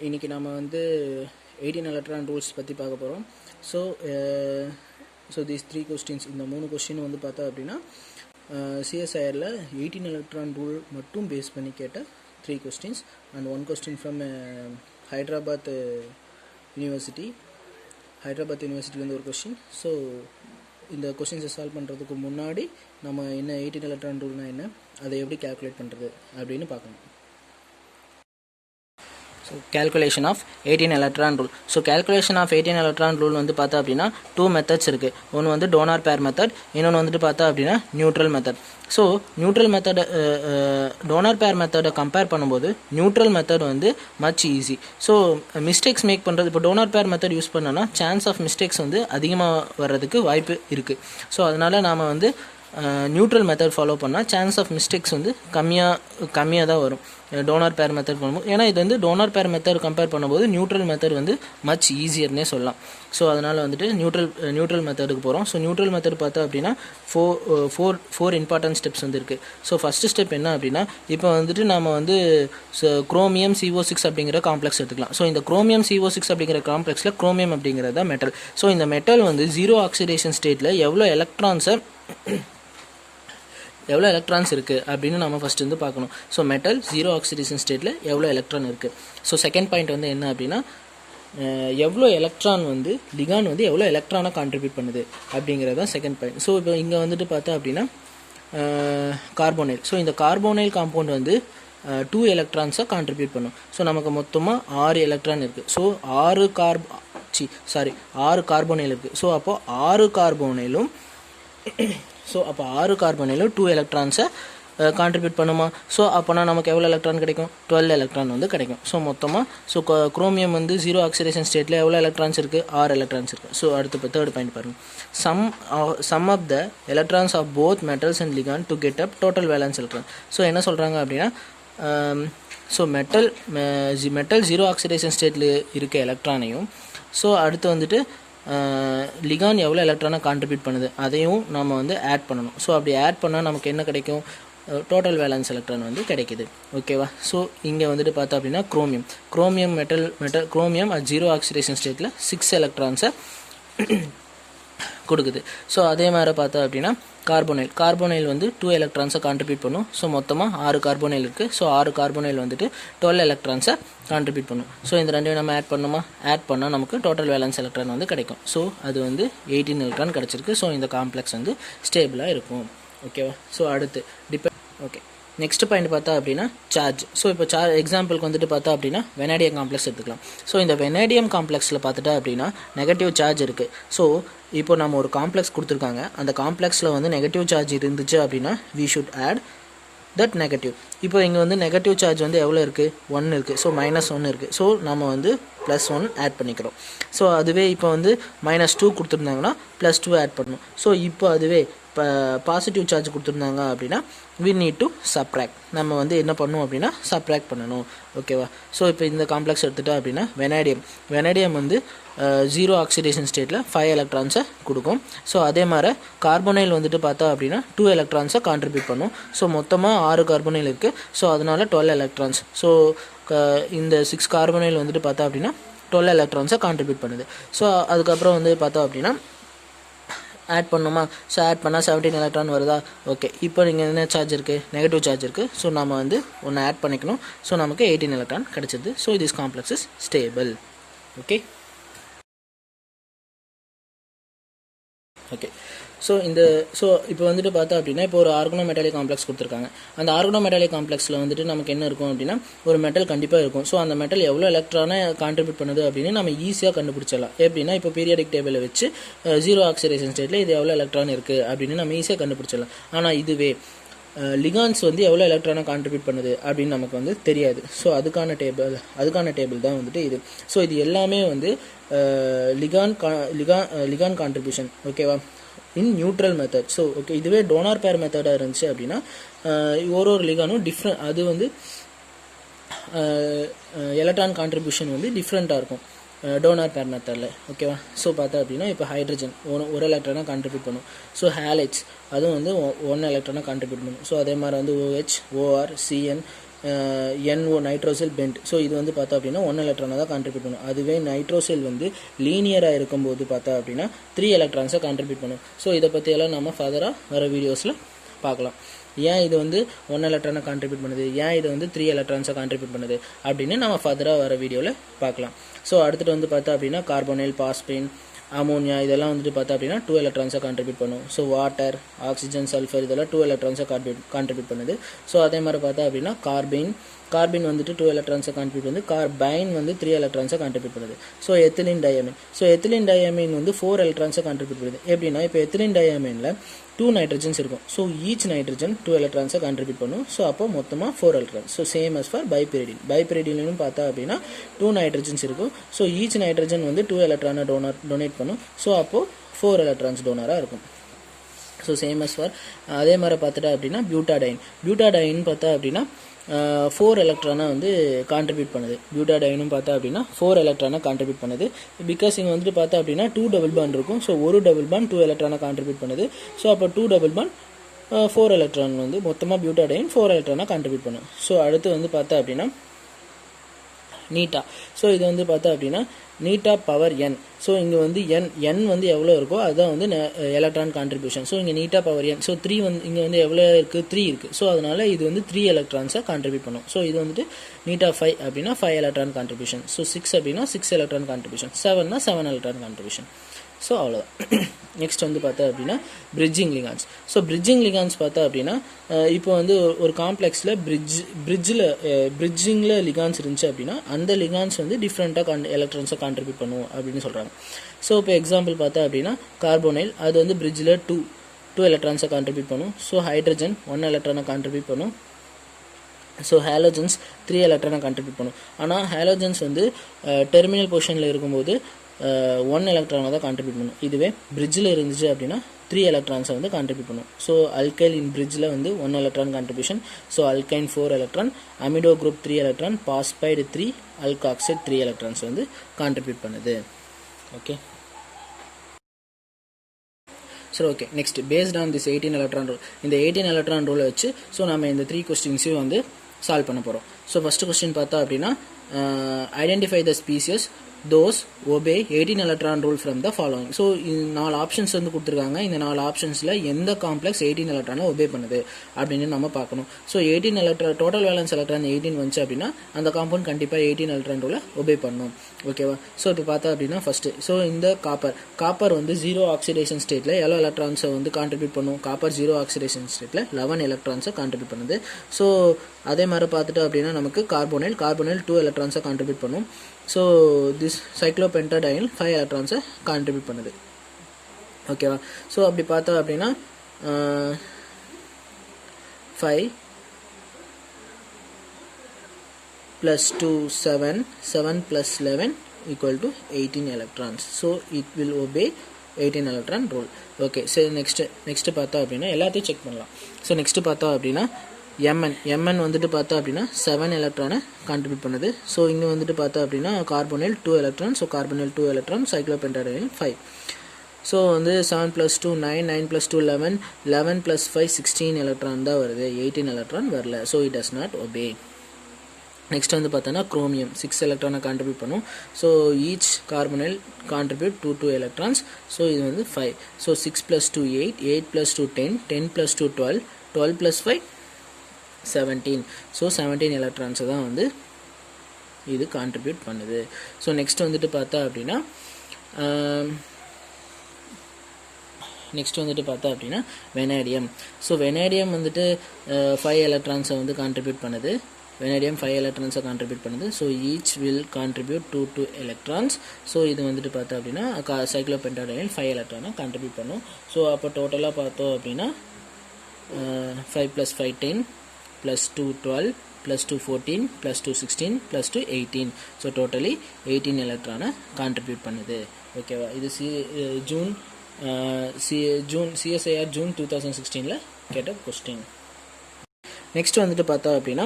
இன்றைக்கி நம்ம வந்து 18 electron rules பற்றி பார்க்க போகிறோம். ஸோ these 3 questions, இந்த 3 கொஸ்டின் வந்து பார்த்தா அப்படின்னா சிஎஸ்ஐஆரில் 18 electron rule மட்டும் பேஸ் பண்ணி கேட்ட 3 questions and 1 question from Hyderabad யூனிவர்சிட்டிலேருந்து ஒரு கொஸ்டின். ஸோ இந்த கொஸ்டின்ஸை சால்வ் பண்ணுறதுக்கு முன்னாடி நம்ம என்ன 18 electron ரூல்னால் என்ன, அதை எப்படி கேல்குலேட் பண்ணுறது அப்படின்னு பார்க்கணும். So calculation of 18 electron rule. So calculation of 18 electron rule வந்து பார்த்தா அப்படின்னா 2 methods இருக்குது. ஒன்று வந்து டோனார் பேர் மெத்தட், இன்னொன்று வந்துட்டு பார்த்தா அப்படின்னா neutral method. So neutral method donor pair மெத்தடை கம்பேர் பண்ணும்போது நியூட்ரல் மெத்தட் வந்து much easy. So mistakes make பண்ணுறது, இப்போ டோனார் பேர் மெத்தட் யூஸ் பண்ணோன்னா சான்ஸ் ஆஃப் மிஸ்டேக்ஸ் வந்து அதிகமாக வர்றதுக்கு வாய்ப்பு இருக்குது. ஸோ அதனால் நாம் வந்து நியூட்ரல் மெத்தட் ஃபாலோ பண்ணால் சான்ஸ் ஆஃப் மிஸ்டேக்ஸ் வந்து கம்மியாக தான் வரும் டோனார் பேர் மெத்தட் பண்ணும்போது. ஏன்னா இது வந்து டோனார் பேர் மெத்தட் கம்பேர் பண்ணும்போது நியூட்ரல் மெத்தட் வந்து மச் ஈஸியர்னே சொல்லலாம். ஸோ அதனால் வந்துட்டு நியூட்ரல் மெத்தடுக்கு போகிறோம். ஸோ நியூட்ரல் மெத்தட் பார்த்தா அப்படின்னா ஃபோர் இம்பார்ட்டன்ட் ஸ்டெப்ஸ் வந்து இருக்குது. ஸோ ஃபஸ்ட்டு ஸ்டெப் என்ன அப்படின்னா, இப்போ வந்துட்டு நம்ம வந்து குரோமியம் CO6 அப்படிங்கிற காம்ப்ளெக்ஸ் எடுத்துக்கலாம். ஸோ இந்த குரோமியம் CO6 அப்படிங்கிற காம்ப்ளெக்ஸில் குரோமியம் அப்படிங்கிறத மெட்டல். ஸோ இந்த மெட்டல் வந்து ஜீரோ ஆக்சிடேஷன் ஸ்டேட்டில் எவ்வளோ எலக்ட்ரான்ஸ் இருக்குது அப்படின்னு நம்ம ஃபஸ்ட்டு வந்து பார்க்கணும். ஸோ மெட்டல் ஜீரோ ஆக்சிடேஷன் ஸ்டேட்டில் எவ்வளோ எலக்ட்ரான் இருக்குது. ஸோ செகண்ட் பாயிண்ட் வந்து என்ன அப்படின்னா, எவ்வளோ எலக்ட்ரான் வந்து லிகான் வந்து எவ்வளோ எலக்ட்ரானை கான்ட்ரிபியூட் பண்ணுது அப்படிங்கிறது தான் செகண்ட் பாயிண்ட். ஸோ இப்போ இங்கே வந்துட்டு பார்த்தா அப்படின்னா கார்போனைல். ஸோ இந்த கார்போனைல் காம்பவுண்ட் வந்து 2 எலக்ட்ரான்ஸை கான்ட்ரிபியூட் பண்ணும். ஸோ நமக்கு மொத்தமாக 6 எலக்ட்ரான் இருக்குது. ஸோ 6 கார்போனைல் இருக்குது. ஸோ அப்போது 6 கார்போனைலும் 2 எலக்ட்ரான்ஸை கான்ட்ரிபியூட் பண்ணுமா. ஸோ அப்போனா நமக்கு எவ்வளோ எலக்ட்ரான் கிடைக்கும், 12 எலக்ட்ரான் வந்து கிடைக்கும். ஸோ மொத்தமாக குரோமியம் வந்து ஜீரோ ஆக்சிடேஷன் ஸ்டேட்டில் எவ்வளோ எலக்ட்ரான்ஸ் இருக்குது, 6 எலக்ட்ரான்ஸ் இருக்குது. ஸோ அடுத்து தேர்ட் பாயிண்ட் பாருங்கள், sum of the electrons of both metals and ligand to get up total valence electron. So என்ன சொல்கிறாங்க அப்படின்னா, ஸோ மெட்டல் ஜீரோ ஆக்சிடேஷன் ஸ்டேட்டில் இருக்க எலக்ட்ரானையும், ஸோ அடுத்து வந்துட்டு லிகான் எவ்வளோ எலக்ட்ரானை கான்ட்ரிபியூட் பண்ணுது அதையும் நம்ம வந்து ஆட் பண்ணணும். ஸோ அப்படி ஆட் பண்ணால் நமக்கு என்ன கிடைக்கும், டோட்டல் வேலன்ஸ் எலக்ட்ரான் வந்து கிடைக்கிது. ஓகேவா. ஸோ இங்கே வந்துட்டு பார்த்தா அப்படின்னா குரோமியம் ஜீரோ ஆக்சிடேஷன் ஸ்டேட்டில் 6 எலக்ட்ரான்ஸை கொடுக்குது. ஸோ அதே மாதிரி பார்த்தா அப்படின்னா கார்போனைல் வந்து 2 எலக்ட்ரான்ஸை கான்ட்ரிபியூட் பண்ணும். ஸோ மொத்தமாக 6 கார்போனைல் இருக்குது. ஸோ 6 கார்போனைல் வந்துட்டு 12 எலக்ட்ரான்ஸை கான்ட்ரிபியூட் பண்ணும். ஸோ இந்த ரெண்டையும் நம்ம ஆட் பண்ணால் நமக்கு டோட்டல் வேலன்ஸ் எலக்ட்ரான் வந்து கிடைக்கும். ஸோ அது வந்து 18 எலக்ட்ரான் கிடச்சிருக்கு. ஸோ இந்த காம்ப்ளெக்ஸ் வந்து ஸ்டேபிளாக இருக்கும். ஓகேவா. ஸோ அடுத்து ஓகே, நெக்ஸ்ட் பாயிண்ட் பார்த்தா அப்படின்னா சார்ஜ். ஸோ இப்போ எக்ஸாம்பிளுக்கு வந்துட்டு பார்த்தா அப்படின்னா வெனேடியம் காம்ப்ளெக்ஸ் எடுத்துக்கலாம். ஸோ இந்த வெனேடியம் காம்ப்ளெக்ஸில் பார்த்துட்டா அப்படின்னா நெகட்டிவ் சார்ஜ் இருக்குது. ஸோ இப்போ நம்ம ஒரு காம்ப்ளெக்ஸ் கொடுத்துருக்காங்க, அந்த காம்ப்ளெக்ஸில் வந்து நெகட்டிவ் சார்ஜ் இருந்துச்சு அப்படின்னா we should add that negative. இப்போ இங்கே வந்து நெகட்டிவ் சார்ஜ் வந்து எவ்வளோ இருக்குது, 1 இருக்குது. ஸோ -1 இருக்குது. ஸோ நம்ம வந்து +1 ஆட் பண்ணிக்கிறோம். ஸோ அதுவே இப்போ வந்து -2 கொடுத்துருந்தாங்கன்னா +2 ஆட் பண்ணணும். ஸோ இப்போ அதுவே இப்போ பாசிட்டிவ் சார்ஜ் கொடுத்துருந்தாங்க அப்படின்னா we need to subtract. நம்ம வந்து என்ன பண்ணணும் அப்படின்னா சப்ராக்ட் பண்ணணும். ஓகேவா. ஸோ இப்போ இந்த காம்ப்ளெக்ஸ் எடுத்துட்டா அப்படின்னா வெனேடியம் வந்து ஜீரோ ஆக்சிடேஷன் ஸ்டேட்டில் 5 எலக்ட்ரான்ஸை கொடுக்கும். ஸோ அதே மாதிரி கார்போனைல் வந்துட்டு பார்த்தா அப்படின்னா 2 எலக்ட்ரான்ஸை கான்ட்ரிபியூட் பண்ணும். ஸோ மொத்தமாக 6 கார்போனைல் இருக்குது. ஸோ அதனால் 12 எலக்ட்ரான்ஸ். ஸோ இந்த 6 கார்போனைல் வந்துட்டு பார்த்தா அப்படின்னா 12 எலக்ட்ரான்ஸை கான்ட்ரிபியூட் பண்ணுது. ஸோ அதுக்கப்புறம் வந்து பார்த்தோம் அப்படின்னா ஆட் பண்ணுமா. ஸோ ஆட் பண்ணால் 17 எலக்ட்ரான் வருதா. ஓகே, இப்போ நீங்கள் என்ன சார்ஜ் இருக்குது, நெகட்டிவ் சார்ஜ் இருக்குது. ஸோ நம்ம வந்து ஒன்று ஆட் பண்ணிக்கணும். ஸோ நமக்கு 18 எலக்ட்ரான் கிடச்சிது. So this complex is stable. Okay. So இப்போ வந்துட்டு பார்த்தா அப்படின்னா இப்போ ஒரு ஆர்கனோமெட்டாலிக் காம்ப்ளெக்ஸ் கொடுத்துருக்காங்க. அந்த ஆர்கனோமெட்டாலிக் காம்ப்ளெக்ஸில் வந்துட்டு நமக்கு என்ன இருக்கும் அப்படின்னா ஒரு மெட்டல் கண்டிப்பாக இருக்கும். ஸோ அந்த மெட்டல் எவ்வளோ எலக்ட்ரானை கான்ட்ரிபியூட் பண்ணுது அப்படின்னு நம்ம ஈஸியாக கண்டுபிடிச்சிடலாம். எப்படின்னா இப்போ பீரியாடிக் டேபிளை வச்சு ஜீரோ ஆக்சிடேஷன் ஸ்டேட்டில் இது எவ்வளோ எலக்ட்ரான் இருக்குது அப்படின்னு நம்ம ஈஸியாக கண்டுபிடிச்சிடலாம். ஆனால் இதுவே லிகான்ஸ் வந்து எவ்வளோ எலக்ட்ரானை கான்ட்ரிபியூட் பண்ணுது அப்படின்னு நமக்கு வந்து தெரியாது. ஸோ அதுக்கான டேபிள் தான் வந்துட்டு இது. ஸோ இது எல்லாமே வந்து லிகான் கான்ட்ரிபியூஷன். ஓகேவா, இன் நியூட்ரல் மெத்தட். ஸோ ஓகே, இதுவே டோனார் பேர் மெத்தடாக இருந்துச்சு அப்படின்னா ஒரு லிகானும் டிஃப்ரெண்ட், அது வந்து எலக்ட்ரான் கான்ட்ரிபியூஷன் வந்து டிஃப்ரெண்ட்டாக இருக்கும் டோனார் பேர் மெத்தடில். ஓகேவா. ஸோ பார்த்தா அப்படின்னா இப்போ ஹைட்ரஜன் ஒரு எலக்ட்ரானாக கான்ட்ரிபியூட் பண்ணும். ஸோ ஹேலைட்ஸ் அதுவும் வந்து 1 எலக்ட்ரானாக கான்ட்ரிபியூட் பண்ணும். ஸோ அதே மாதிரி வந்து OH, OR, CN, NO nitrosyl bent. So இது வந்து பார்த்தா அப்படின்னா 1 எலக்ட்ரானை தான் கான்ட்ரிபியூட் பண்ணும். அதுவே நைட்ரோசில் வந்து லீனியராக இருக்கும்போது பார்த்தா அப்படின்னா 3 எலக்ட்ரான்ஸை கான்ட்ரிபியூட் பண்ணும். ஸோ இதை பற்றியெல்லாம் நம்ம ஃபர்தராக வர வீடியோஸில் பார்க்கலாம். ஏன் இது வந்து 1 எலக்ட்ரானை கான்ட்ரிபியூட் பண்ணுது, ஏன் இது வந்து 3 எலக்ட்ரான்ஸை கான்ட்ரிபியூட் பண்ணுது அப்படின்னு நம்ம ஃபர்தராக வர வீடியோவில் பார்க்கலாம். ஸோ அடுத்துட்டு வந்து பார்த்தா அப்படின்னா கார்போனைல், பாஸ்பீன், அமோனியா இதெல்லாம் வந்துட்டு பார்த்தா அப்படின்னா 2 எலக்ட்ரான்ஸை கான்ட்ரிபியூட் பண்ணும். ஸோ வாட்டர், ஆக்சிஜன், சல்ஃபர் இதெல்லாம் 2 எலக்ட்ரான்ஸை கான்ட்ரிபியூட் பண்ணுது. ஸோ அதே மாதிரி பார்த்தா அப்படின்னா கார்பின் வந்துட்டு 2 எலக்ட்ரான்ஸை கான்ட்ரிபியூட் பண்ணுது. கார்பைன் வந்து 3 எலக்ட்ரான்ஸை கான்ட்ரிபியூட் பண்ணுது. ஸோ எத்திலின் டயமீன் வந்து 4 எலக்ட்ரான்ஸை கான்ட்ரிபியூட் பண்ணுது. எப்படின்னா இப்போ எத்திலின் டயமீனில் 2 நைட்ரஜன்ஸ் இருக்கும். ஸோ ஈச் நைட்ரஜன் 2 எலக்ட்ரான்ஸை கான்ட்ரிபியூட் பண்ணும். ஸோ அப்போ மொத்தமாக 4 electrons. So same as for பைபிரிடினும் பார்த்தா அப்படின்னா 2 நைட்ரஜன்ஸ் இருக்கும். ஸோ ஈச் நைட்ரஜன் வந்து 2 எலக்ட்ரானை டொனேட் பண்ணும். ஸோ அப்போது 4 எலக்ட்ரான்ஸ் டோனராக இருக்கும். ஸோ சேம் அஸ் ஃபார் அதே மாதிரி பார்த்துட்டா அப்படின்னா பியூட்டாடைன் பார்த்தா அப்படின்னா 4 எலக்ட்ரானை வந்து கான்ட்ரிபியூட் பண்ணுது. பியூட்டாடைனும் பார்த்தா அப்படின்னா 4 எலக்ட்ரானை கான்ட்ரிபியூட் பண்ணுது. பிகாஸ் இங்கே வந்துட்டு பார்த்தா அப்படின்னா 2 டபுள் பாண்ட் இருக்கும். ஸோ ஒரு டபுள் பாண்ட் 2 எலக்ட்ரானை கான்ட்ரிபியூட் பண்ணுது. ஸோ அப்போ 2 டபுள் பாண்ட் 4 எலக்ட்ரான் வந்து மொத்தமாக பியூட்டாடைன் 4 எலக்ட்ரானை கான்ட்ரிபியூட் பண்ணும். ஸோ அடுத்து வந்து பார்த்தா அப்படின்னா நீட்டா. ஸோ இது வந்து பார்த்தா அப்படின்னா நீட்டா பவர் n. ஸோ இங்கே வந்து n வந்து எவ்வளோ இருக்கோ அதுதான் வந்து எலக்ட்ரான் கான்ட்ரிபியூஷன். ஸோ இங்கே நீட்டா பவர் n. ஸோ 3 வந்து இங்கே வந்து எவ்வளோ இருக்குது, 3 இருக்குது. ஸோ அதனால் இது வந்து 3 எலக்ட்ரான்ஸை கான்ட்ரிபியூட் பண்ணும். ஸோ இது வந்துட்டு நீட்டா 5 அப்படின்னா 5 எலக்ட்ரான் கான்ட்ரிபியூஷன். ஸோ 6 அப்படின்னா 6 எலக்ட்ரான் கான்ட்ரிபியூஷன். 7னா 7 எலக்ட்ரான் கான்ட்ரிபியூஷன். ஸோ அவ்வளோதான். நெக்ஸ்ட் வந்து பார்த்தா அப்படின்னா bridging ligands. So bridging ligands பார்த்தா அப்படின்னா இப்போ வந்து ஒரு காம்ப்ளெக்ஸில் பிரிட்ஜிங்கில் லிகான்ஸ் இருந்துச்சு அப்படின்னா அந்த லிகான்ஸ் வந்து டிஃப்ரெண்ட்டாக எலக்ட்ரான்ஸை கான்ட்ரிபியூட் பண்ணுவோம் அப்படின்னு சொல்கிறாங்க. ஸோ இப்போ எக்ஸாம்பிள் பார்த்தா அப்படின்னா கார்போனைல் அது வந்து பிரிட்ஜில் 2 எலக்ட்ரான்ஸை கான்ட்ரிபியூட் பண்ணும். ஸோ ஹைட்ரஜன் 1 எலக்ட்ரானை கான்ட்ரிபியூட் பண்ணும். ஸோ ஹேலோஜன்ஸ் 3 எலக்ட்ரானை கான்ட்ரிபியூட் பண்ணும். ஆனால் ஹேலோஜன்ஸ் வந்து டெர்மினல் பொசிஷனில் இருக்கும்போது 1 எலக்ட்ரானை தான் கான்ட்ரிபியூட் பண்ணும். இதுவே பிரிட்ஜில் இருந்துச்சு அப்படின்னா 3 எலக்ட்ரான்ஸை வந்து கான்ட்ரிபியூட் பண்ணும். ஸோ அல்கைல் இன் பிரிட்ஜில் வந்து 1 electron contribution. So alkyne 4 electron, amido group 3 electron, phosphide 3, alkoxide 3 electrons வந்து கான்ட்ரிபியூட் பண்ணுது. ஓகே. சரி, okay. Next based on this 18 electron rule. இந்த 18 எலக்ட்ரான் ரூலை வச்சு ஸோ நம்ம இந்த 3 கொஸ்டின்ஸையும் வந்து சால்வ் பண்ண போகிறோம். ஸோ ஃபஸ்ட்டு கொஸ்டின் பார்த்தா அப்படின்னா identify the species those obey 18 electron rule from the following. So 4 options வந்து கொடுத்துருக்காங்க. இந்த 4 ஆப்ஷன்ஸில் எந்த காம்ப்ளெக்ஸ் 18 எலக்ட்ரானை ஒபே பண்ணுது அப்படின்னு நம்ம பார்க்கணும். So 18 electron total valence electron 18 வந்துச்சு அப்படின்னா அந்த காம்பவுண்ட் கண்டிப்பாக 18 எலக்ட்ரான் ரூலை ஒபே பண்ணணும். ஓகேவா? ஸோ இப்போ பார்த்தா அப்படின்னா ஃபஸ்ட்டு ஸோ இந்த காப்பர் வந்து 0 ஆக்சிடேஷன் ஸ்டேட்டில் எவ்வளோ எலக்ட்ரான்ஸை வந்து கான்ட்ரிபியூட் பண்ணும்? காப்பர் 0 ஆக்சிடேஷன் ஸ்டேட்டில் 11 எலக்ட்ரான்ஸை கான்ட்ரிபியூட் பண்ணுது. ஸோ அதே மாதிரி பார்த்துட்டு அப்படின்னா நமக்கு கார்போனைல் 2 எலக்ட்ரான்ஸை கான்ட்ரிபியூட் பண்ணும். ஸோ திஸ் சைக்ளோபென்டாடைன் 5 எலக்ட்ரான்ஸை கான்ட்ரிபியூட் பண்ணுது. ஓகேவா? ஸோ அப்படி பார்த்தா அப்படின்னா 5 + 2 7 + 11 = 18 electrons. So it will obey 18 electron rule. Okay. So next பார்த்தா அப்படின்னா எல்லாத்தையும் செக் பண்ணலாம். ஸோ நெக்ஸ்ட் பார்த்தா அப்படின்னா mn வந்துட்டு பார்த்தா அப்படின்னா 7 எலக்ட்ரானை கான்ட்ரிபியூட் பண்ணுது. ஸோ இங்கே வந்துட்டு பார்த்தா அப்படின்னா carbonyl 2 electron. So carbonyl 2 electron, cyclopentadiene 5. So வந்து 7 + 2 9, 9 + 2 11, 11 + 5 16 எலக்ட்ரான் தான் வருது, 18 எலக்ட்ரான் வரல. So it does not obey. Next வந்து பார்த்தோன்னா குரோமியம் 6 எலக்ட்ரானை கான்ட்ரிபியூட் பண்ணும். So each carbonyl contribute 2 electrons. So இது வந்து 5. ஸோ 6 + 2 8, 8 + 2 10, 10 + 2 12, 12 + 5 17. ஸோ 17 எலக்ட்ரான்ஸை தான் வந்து இது கான்ட்ரிபியூட் பண்ணுது. ஸோ நெக்ஸ்ட் வந்துட்டு பார்த்தா அப்படின்னா வெனேடியம். ஸோ வெனேடியம் வந்துட்டு 5 எலக்ட்ரான்ஸை வந்து கான்ட்ரிபியூட் பண்ணுது. வெனேடியம் 5 எலக்ட்ரான்ஸை கான்ட்ரிபியூட் பண்ணுது. So each will contribute 2 electrons. So இது வந்துட்டு பார்த்தா அப்படின்னா சைக்ளோபென்டாடைன் 5 எலக்ட்ரானை கான்ட்ரிபியூட் பண்ணும். ஸோ அப்போ டோட்டலாக பார்த்தோம் அப்படின்னா 5 + 5 10 + 2 12 + 2 14 + 2 16 + 2 18. ஸோ டோட்டலி 18 எலக்ட்ரானை கான்ட்ரிபியூட் பண்ணுது. ஓகேவா? இது CSIR ஜூன் 2016 கேட்ட கொஸ்டின். நெக்ஸ்ட் வந்துட்டு பார்த்தா அப்படின்னா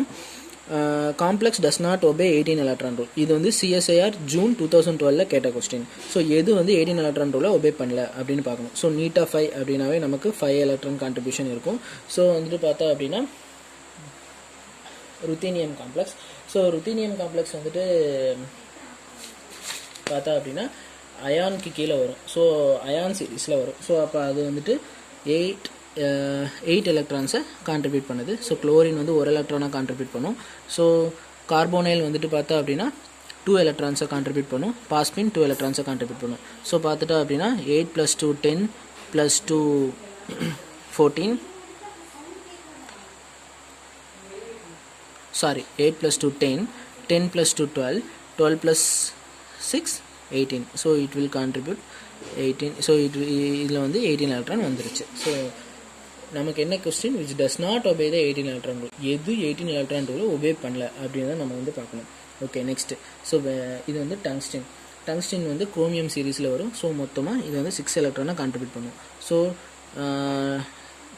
complex does not obey 18 electron rule. இது வந்து CSIR ஜூன் 2012 கேட்ட கொஸ்டின். ஸோ எது வந்து 18 எலக்ட்ரான் ரூலை ஒபே பண்ணல அப்படின்னு பார்க்கணும். ஸோ நீட்டா 5 அப்படின்னாவே நமக்கு 5 எலக்ட்ரான் கான்ட்ரிபியூஷன் இருக்கும். ஸோ வந்துட்டு பார்த்தா அப்படின்னா ruthenium complex. So ruthenium complex வந்துட்டு பார்த்தா அப்படின்னா அயானுக்கு கீழே வரும். ஸோ அயான் சீரீஸில் வரும். ஸோ அப்போ அது வந்துட்டு 8 எலக்ட்ரான்ஸை கான்ட்ரிபியூட் பண்ணுது. ஸோ குளோரின் வந்து ஒரு எலக்ட்ரானாக கான்ட்ரிபியூட் பண்ணும். ஸோ கார்போனைல் வந்துட்டு பார்த்தா அப்படின்னா 2 எலக்ட்ரான்ஸை கான்ட்ரிபியூட் பண்ணும். பாஸ்பின் 2 எலக்ட்ரான்ஸை கான்ட்ரிபியூட் பண்ணும். ஸோ பார்த்துட்டா அப்படின்னா 8 + 2 10 + 2 14 8 + 2 10 10 + 2 12 12 + 6 18. So it will contribute 18. So இதில் வந்து 18 எலக்ட்ரான் வந்துருச்சு. ஸோ நமக்கு என்ன question, which does not obey the 18 electron rule, எது 18 எலக்ட்ரான் ரூலை ஒபே பண்ணல அப்படின்னு தான் நம்ம வந்து பார்க்கணும். Okay, next. ஸோ இது வந்து டங்ஸ்டின் வந்து குரோமியம் சீரீஸில் வரும். ஸோ மொத்தமாக இது வந்து 6 எலக்ட்ரானை கான்ட்ரிபியூட் பண்ணும். ஸோ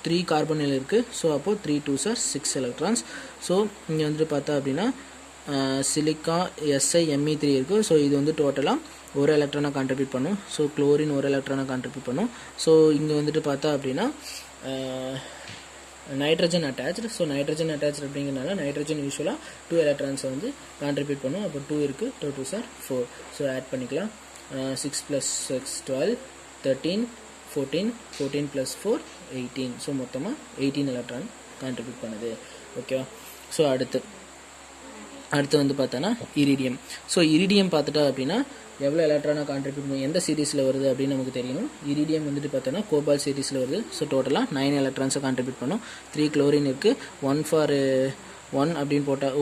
3 கார்பனில் இருக்குது. ஸோ அப்போது 3 2s are 6 எலக்ட்ரான்ஸ். ஸோ இங்கே வந்துட்டு பார்த்தா அப்படின்னா சிலிக்கா SiMe3 இருக்குது. ஸோ இது வந்து டோட்டலாக ஒரு எலக்ட்ரானை கான்ட்ரிபியூட் பண்ணும். ஸோ குளோரின் ஒரு எலக்ட்ரானை கான்ட்ரிபியூட் பண்ணும். ஸோ இங்கே வந்துட்டு பார்த்தா அப்படின்னா nitrogen attach. So nitrogen attach அப்படிங்கிறனால நைட்ரஜன் யூஸ்வலாக 2 எலக்ட்ரான்ஸை வந்து கான்ட்ரிபியூட் பண்ணும். அப்போ 2 இருக்குது, 2 2s are 4. ஸோ ஆட் பண்ணிக்கலாம். 6 + 6 12 13 14 14 + 4 18. ஸோ மொத்தமாக 18 எலக்ட்ரான் கான்ட்ரிபியூட் பண்ணுது. ஓகேவா? ஸோ அடுத்து வந்து பார்த்தோன்னா இரிடியம். ஸோ இரிடியம் பார்த்துட்டா அப்படின்னா எவ்வளோ எலக்ட்ரானாக கான்ட்ரிபியூட் பண்ணும், எந்த சீரீஸில் வருது அப்படின்னு நமக்கு தெரியணும். இரிடியம் வந்துட்டு பார்த்தோன்னா கோபால் சீரீஸில் வருது. ஸோ டோட்டலாக 9 எலக்ட்ரான்ஸை கான்ட்ரிபியூட் பண்ணும். 3 குளோரின் இருக்குது. 1 for 1 அப்படின்னு போட்டால்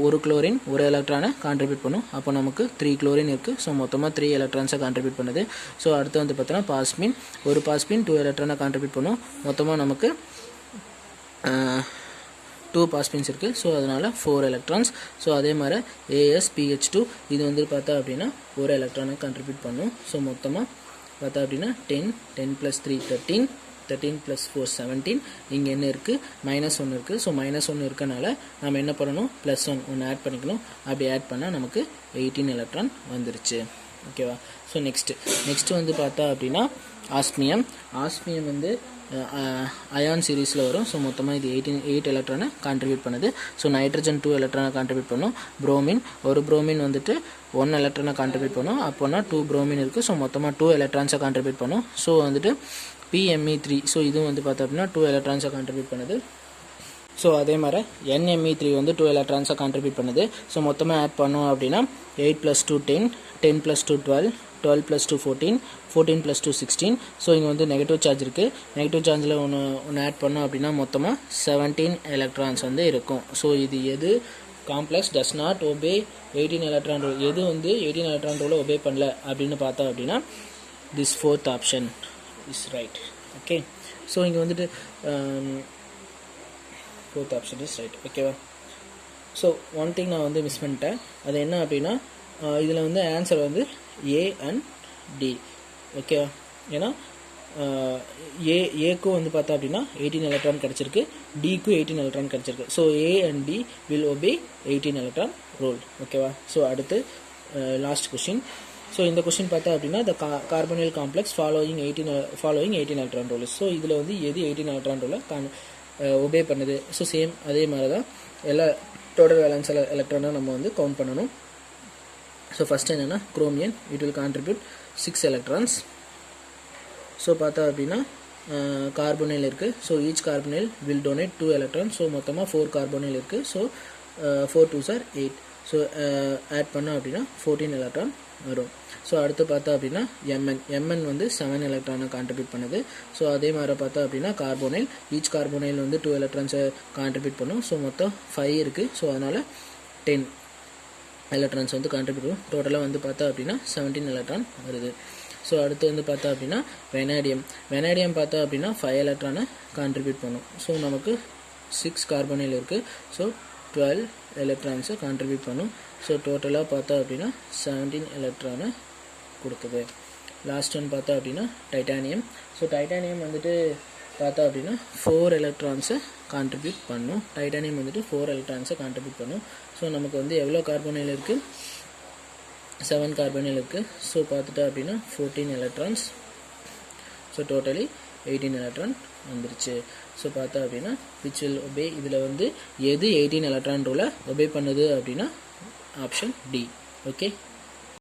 ஒரு குளோரின் ஒரு எலக்ட்ரானை கான்ட்ரிபியூட் பண்ணும். அப்போ நமக்கு 3 குளோரின் இருக்குது. ஸோ மொத்தமாக 3 எலக்ட்ரான்ஸை கான்ட்ரிபியூட் பண்ணுது. ஸோ அடுத்து வந்து பார்த்தோன்னா பாஸ்பின், ஒரு பாஸ்பின் 2 எலக்ட்ரானை கான்ட்ரிபியூட் பண்ணும். மொத்தமாக நமக்கு 2 பாஸ்பின்ஸ் இருக்குது. ஸோ அதனால் 4 எலக்ட்ரான்ஸ். ஸோ அதே மாதிரி AsPH2 இது வந்து பார்த்தா அப்படின்னா ஒரு எலக்ட்ரானை கான்ட்ரிபியூட் பண்ணும். ஸோ மொத்தமாக பார்த்தா அப்படின்னா 10 10 + 3 13 13 + 4 17. இங்கே என்ன இருக்குது, -1 இருக்குது. ஸோ -1 இருக்கனால நம்ம என்ன பண்ணணும், +1 ஒன்று ஆட் பண்ணிக்கணும். அப்படி ஆட் பண்ணால் நமக்கு 18 எலக்ட்ரான் வந்துருச்சு. ஓகேவா? ஸோ நெக்ஸ்ட்டு வந்து பார்த்தா அப்படின்னா ஆஸ்மியம் வந்து அயான் சீரீஸில் வரும். ஸோ மொத்தமாக இது 8 எலக்ட்ரானை கான்ட்ரிபியூட் பண்ணுது. ஸோ நைட்ரஜன் 2 எலக்ட்ரானை கான்ட்ரிபியூட் பண்ணும். ஒரு புரோமின் வந்துட்டு 1 எலக்ட்ரானை கான்ட்ரிபியூட் பண்ணும். அப்போனா 2 புரோமின் இருக்குது. ஸோ மொத்தமாக 2 எலக்ட்ரான்ஸை கான்ட்ரிபியூட் பண்ணும். ஸோ வந்துட்டு PMe3. ஸோ இது வந்து பார்த்தா அப்படின்னா 2 எலக்ட்ரான்ஸை கான்ட்ரிபியூட் பண்ணுது. ஸோ அதே மாதிரி NMe3 வந்து 2 எலக்ட்ரான்ஸை கான்ட்ரிபியூட் பண்ணுது. ஸோ மொத்தமாக ஆட் பண்ணோம் அப்படின்னா 8 + 2 10 10 + 2 12 12 + 2 14 14 + 2 16. ஸோ இங்கே வந்து நெகட்டிவ் சார்ஜ் இருக்குது. நெகட்டிவ் சார்ஜில் ஒன்று ஆட் பண்ணோம் அப்படின்னா மொத்தமாக 17 எலக்ட்ரான்ஸ் வந்து இருக்கும். ஸோ இது எது complex does not obey 18 electron rule, எது வந்து 18 எலக்ட்ரான் ரூலை ஒபே பண்ணல அப்படின்னு பார்த்தோம் அப்படின்னா this 4th option is right. Okay, so இங்கே வந்துட்டு 4th ஆப்ஷன் இஸ் ரைட். ஓகேவா? ஸோ ஒன் திங் நான் வந்து மிஸ் பண்ணிட்டேன். அது என்ன அப்படின்னா இதில் வந்து ஆன்சர் வந்து A and D. ஓகேவா? ஏன்னா ஏக்கும் வந்து பார்த்தா அப்படின்னா 18 எலக்ட்ரான் கிடச்சிருக்கு, டிக்கும் 18 எலக்ட்ரான் கிடச்சிருக்கு. So A and D will obey 18 electron rule. ஓகேவா? ஸோ அடுத்து லாஸ்ட் கொஸ்டின். ஸோ இந்த கொஸ்டின் பார்த்தா அப்படின்னா த கார்பனில் complex following 18 electron rule. So இதில் வந்து எது 18 எலக்ட்ரான் ரூலை ஒபே பண்ணுது. ஸோ சேம் அதே மாதிரி தான் எல்லா டோட்டல் வேலன்ஸ் எலக்ட்ரானை நம்ம வந்து கவுண்ட் பண்ணணும். ஸோ ஃபஸ்ட் என்னென்னா chromium, it will contribute 6 electrons. So பார்த்தா அப்படின்னா கார்போனைல் இருக்குது. So each carbonyl will donate 2 electron. So மொத்தமாக 4 கார்போனைல் இருக்குது. So 4 2s are 8. So add பண்ணோம் அப்படின்னா 14 எலக்ட்ரான் வரும். ஸோ அடுத்து பார்த்தா அப்படின்னா எம்என் வந்து 7 எலக்ட்ரானை கான்ட்ரிபியூட் பண்ணுது. ஸோ அதே மாதிரி பார்த்தா அப்படின்னா கார்போனைல், ஈச் கார்போனைல் வந்து 2 எலக்ட்ரான்ஸை கான்ட்ரிபியூட் பண்ணும். ஸோ மொத்தம் 5 இருக்குது. ஸோ அதனால் 10 எலக்ட்ரான்ஸ் வந்து கான்ட்ரிபியூட் பண்ணும். டோட்டலாக வந்து பார்த்தா அப்படின்னா 17 எலக்ட்ரான் வருது. ஸோ அடுத்து வந்து பார்த்தா அப்படின்னா வெனாடியம் பார்த்தா அப்படின்னா 5 எலக்ட்ரானை கான்ட்ரிபியூட் பண்ணும். ஸோ நமக்கு 6 கார்பனில் இருக்குது. ஸோ 12 எலக்ட்ரான்ஸை கான்ட்ரிபியூட் பண்ணும். ஸோ டோட்டலாக பார்த்தா அப்படின்னா 17 எலக்ட்ரானை கொடுக்குது. லாஸ்ட் ஒன் பார்த்தா அப்படின்னா டைட்டானியம். ஸோ டைட்டானியம் வந்துட்டு பார்த்தா அப்படின்னா 4 எலக்ட்ரான்ஸை கான்ட்ரிபியூட் பண்ணும். டைட்டானியம் வந்துட்டு 4 எலக்ட்ரான்ஸை கான்ட்ரிபியூட் பண்ணும். ஸோ நமக்கு வந்து எவ்வளோ கார்பனில் இருக்குது, 7 கார்பனில் இருக்குது. ஸோ பார்த்துட்டா அப்படின்னா 14 எலக்ட்ரான்ஸ். ஸோ டோட்டலி 18 எலக்ட்ரான் வந்துருச்சு. ஸோ பார்த்தா அப்படின்னா விச் வில் ஒபே, இதில் வந்து எது 18 எலக்ட்ரான் ரூலை ஒபே பண்ணுது அப்படின்னா ஆப்ஷன் டி. ஓகே.